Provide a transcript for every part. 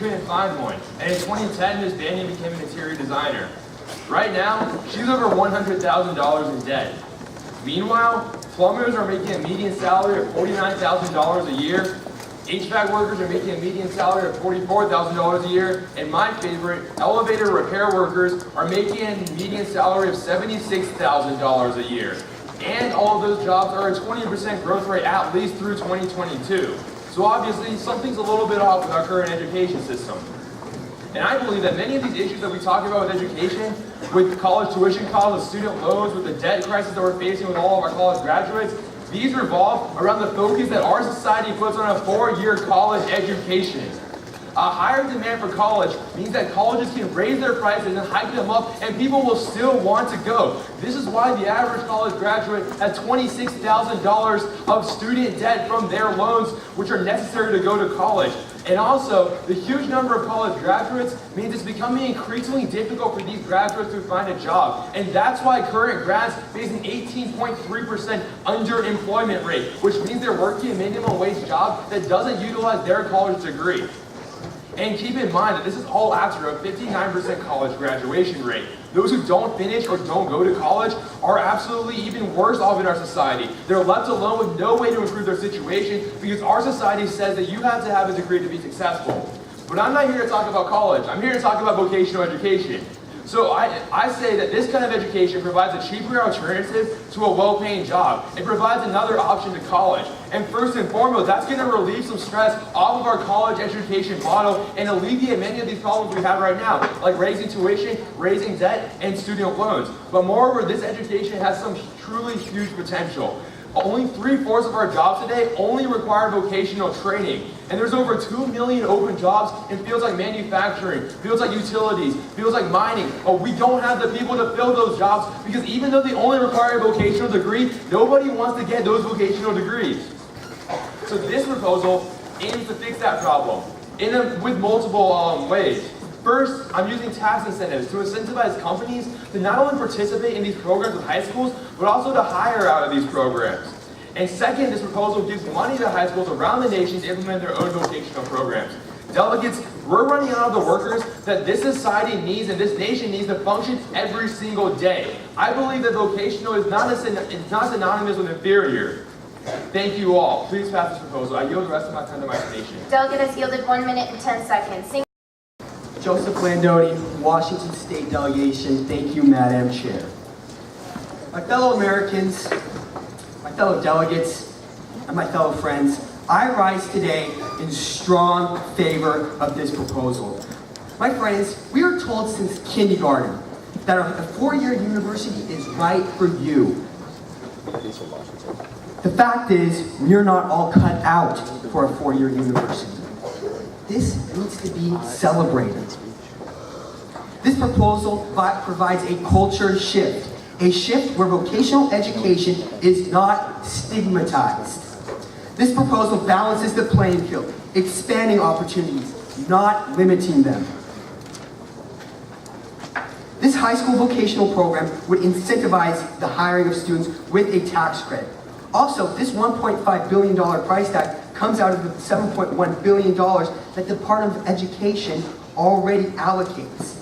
couldn't find one. And in 2010, Ms. Banyan became an interior designer. Right now, she's over $100,000 in debt. Meanwhile, plumbers are making a median salary of $49,000 a year. HVAC workers are making a median salary of $44,000 a year. And my favorite, elevator repair workers are making a median salary of $76,000 a year. And all of those jobs are a 20% growth rate at least through 2022. So obviously, something's a little bit off with our current education system. And I believe that many of these issues that we talk about with education, with college tuition costs, with student loans, with the debt crisis that we're facing with all of our college graduates, these revolve around the focus that our society puts on a 4-year college education. A higher demand for college means that colleges can raise their prices and hike them up, and people will still want to go. This is why the average college graduate has $26,000 of student debt from their loans, which are necessary to go to college. And also, the huge number of college graduates means it's becoming increasingly difficult for these graduates to find a job. And that's why current grads face an 18.3% underemployment rate, which means they're working a minimum wage job that doesn't utilize their college degree. And keep in mind that this is all after a 59% college graduation rate. Those who don't finish or don't go to college are absolutely even worse off in our society. They're left alone with no way to improve their situation because our society says that you have to have a degree to be successful. But I'm not here to talk about college. I'm here to talk about vocational education. So I say that this kind of education provides a cheaper alternative to a well-paying job. It provides another option to college. And first and foremost, that's going to relieve some stress off of our college education model and alleviate many of these problems we have right now, like raising tuition, raising debt, and student loans. But moreover, this education has some truly huge potential. Only 3/4 of our jobs today only require vocational training. And there's over 2 million open jobs in fields like manufacturing, fields like utilities, fields like mining. But we don't have the people to fill those jobs because even though they only require a vocational degree, nobody wants to get those vocational degrees. So this proposal aims to fix that problem with multiple ways. First, I'm using tax incentives to incentivize companies to not only participate in these programs with high schools, but also to hire out of these programs. And second, this proposal gives money to high schools around the nation to implement their own vocational programs. Delegates, we're running out of the workers that this society needs and this nation needs to function every single day. I believe that vocational is not synonymous with inferior. Thank you all. Please pass this proposal. I yield the rest of my time to my station. Delegate has yielded 1 minute and 10 seconds. Joseph Landoni, Washington State Delegation. Thank you, Madam Chair. My fellow Americans, my fellow delegates, and my fellow friends, I rise today in strong favor of this proposal. My friends, we are told since kindergarten that a 4-year university is right for you. The fact is, we are not all cut out for a 4-year university. This needs to be celebrated. This proposal provides a culture shift, a shift where vocational education is not stigmatized. This proposal balances the playing field, expanding opportunities, not limiting them. This high school vocational program would incentivize the hiring of students with a tax credit. Also, this $1.5 billion price tag comes out of the $7.1 billion that the Department of Education already allocates.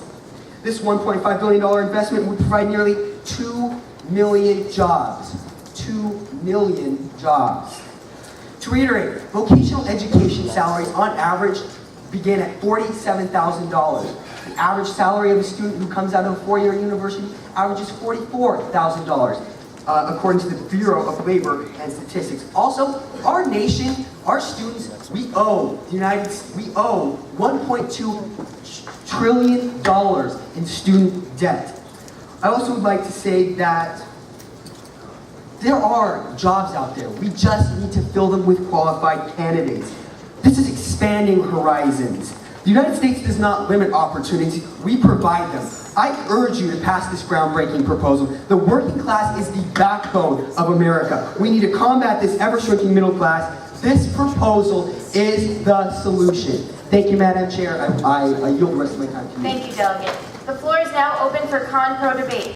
This $1.5 billion investment would provide nearly 2 million jobs. 2 million jobs. To reiterate, vocational education salaries on average begin at $47,000. The average salary of a student who comes out of a 4-year university averages $44,000. According to the Bureau of Labor and Statistics. Also, our nation, our students, we owe $1.2 trillion in student debt. I also would like to say that there are jobs out there. We just need to fill them with qualified candidates. This is expanding horizons. The United States does not limit opportunities, we provide them. I urge you to pass this groundbreaking proposal. The working class is the backbone of America. We need to combat this ever-shrinking middle class. This proposal is the solution. Thank you, Madam Chair. I yield the rest of my time to you. Thank you, Delegate. The floor is now open for con-pro debate.